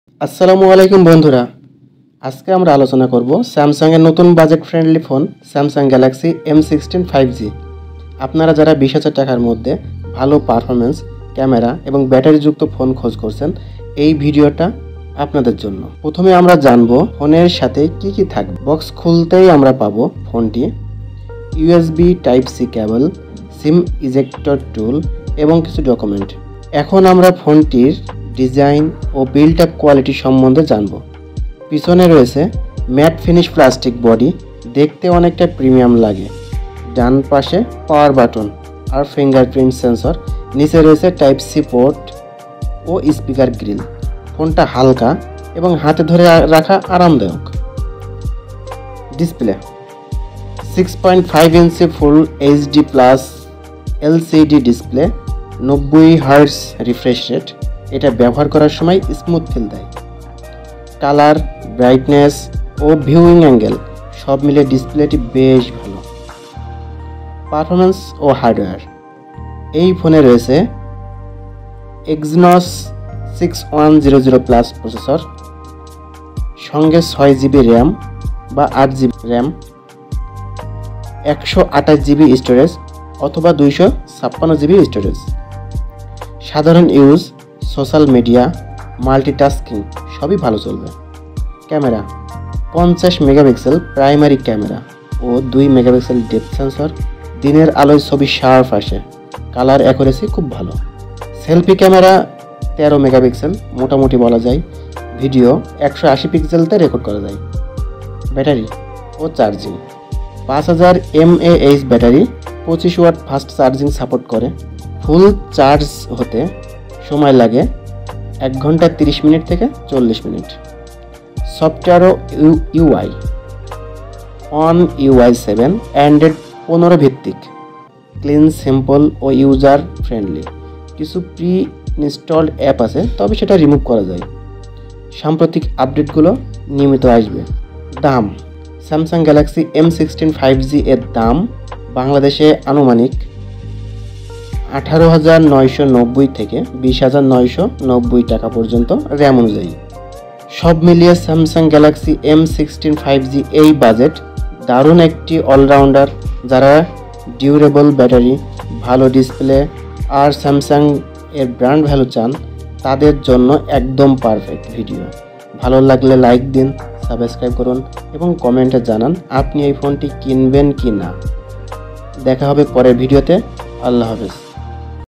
আসসালামু আলাইকুম বন্ধুরা, আজকে আমরা আলোচনা করব স্যামসাং এর নতুন budget friendly phone Samsung Galaxy M16 5G। আপনারা যারা 20,000 টাকার মধ্যে ভালো পারফরমেন্স, ক্যামেরা এবং ব্যাটারিযুক্ত ফোন খোঁজ করছেন, এই ভিডিওটা আপনাদের জন্য। প্রথমে আমরা জানবো ফোনের সাথে কি কি থাকবে। বক্স খুলতেই আমরা পাবো ফোনটি, USB Type-C কেবল, সিম ইজেক্টর টুল এবং কিছু ডকুমেন্ট। এখন আমরা ফোনটির ডিজাইন ও বিল্ড আপ কোয়ালিটি সম্বন্ধে জানব। পিছনে রয়েছে ম্যাট ফিনিশ প্লাস্টিক বডি, দেখতে অনেকটা প্রিমিয়াম লাগে। ডান পাশে পাওয়ার বাটন আর ফিঙ্গারপ্রিন্ট সেন্সর, নিচে রয়েছে Type-C পোর্ট ও স্পিকার গ্রিল। ফোনটা হালকা এবং হাতে ধরে রাখা আরামদায়ক। ডিসপ্লে 6.5 ইঞ্চি ফুল HD plus LCD display, 90 hertz refresh rate. এটা ব্যবহার করার সময় স্মুথ ফিল দেয়। কালার, ব্রাইটনেস ও ভিউইং অ্যাঙ্গেল সব মিলে ডিসপ্লেটি বেশ ভালো। পারফরমেন্স ও হার্ডওয়্যার, এই ফোনে রয়েছে Exynos 6100 প্লাস প্রসেসর, সঙ্গে 6GB র্যাম বা 8GB র্যাম, 128GB স্টোরেজ অথবা 256GB স্টোরেজ। সাধারণ ইউজ, সোশ্যাল মিডিয়া, মাল্টিটাস্কিং সবই ভালো চলবে। ক্যামেরা 50 মেগাপিক্সেল প্রাইমারি ক্যামেরা ও 2 মেগাপিক্সেল ডেপথ সেন্সর। দিনের আলোয় ছবি শার্প আসে, কালার অ্যাকুরেসি খুব ভালো। সেলফি ক্যামেরা 13 মেগাপিক্সেল মোটামুটি বলা যায়। ভিডিও 180 পিক্সেলতে রেকর্ড করা যায়। ব্যাটারি ও charging 5000 mAh battery, 25 watt fast charging support করে। ফুল চার্জ হতে সময় লাগে 1 ঘন্টা 30 মিনিট থেকে 40 মিনিট। সফটওয়্যার ও UI অন UI 7, অ্যান্ড্রয়েড 15 ভিত্তিক, ক্লিন, সিম্পল ও ইউজার ফ্রেন্ডলি। কিছু প্রি ইনস্টলড অ্যাপ আছে, তবে সেটা রিমুভ করা যায়। সাম্প্রতিক আপডেটগুলো নিয়মিত আসবে। দাম, স্যামসাং গ্যালাক্সি M16 5G এর দাম বাংলাদেশে আনুমানিক 18,990 থেকে 20,990 টাকা পর্যন্ত র্যাম অনুযায়ী। সব মিলিয়ে স্যামসাং গ্যালাক্সি M16 5G এই বাজেট দারুণ একটি অলরাউন্ডার। যারা ডিউরেবল ব্যাটারি, ভালো ডিসপ্লে আর স্যামসাং এর ব্র্যান্ড ভ্যালু চান, তাদের জন্য একদম পারফেক্ট ভিডিও। ভালো লাগলে লাইক দিন, সাবস্ক্রাইব করুন এবং কমেন্টে জানান আপনি এই ফোনটি কিনবেন কি না। দেখা হবে পরের ভিডিওতে। আল্লাহ হাফেজ।